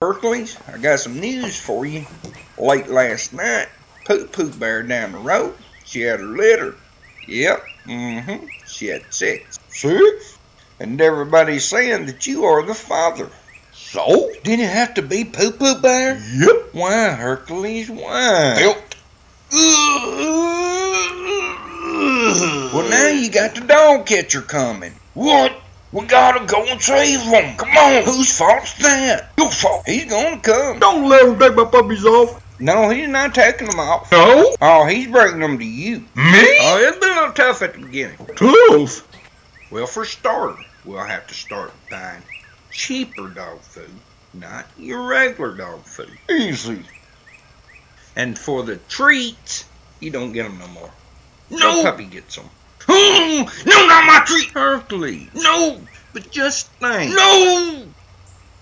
Hercules, I got some news for you. Late last night, Poo Bear down the road, she had her litter. Yep, she had six. Six? And everybody's saying that you are the father. So? Did it have to be Poo Bear? Yep. Why, Hercules, why? Felt. Well, now you got the dog catcher coming. What? We gotta go and save them. Come on. Whose fault's that? Your fault. He's gonna come. Don't let him take my puppies off. No, he's not taking them off. No? Oh, he's breaking them to you. Me? Oh, it's been a little tough at the beginning. Tough? Well, for starters, we'll have to start buying cheaper dog food, not your regular dog food. Easy. And for the treats, you don't get them no more. No. The puppy gets them. No, not my treat. Hercules. No. But just think. No.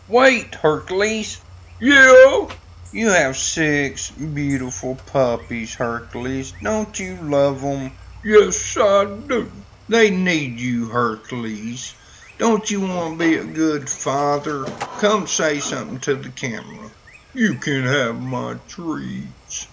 Wait, Hercules. Yeah. You have six beautiful puppies, Hercules. Don't you love them? Yes, I do. They need you, Hercules. Don't you want to be a good father? Come say something to the camera. You can have my treats.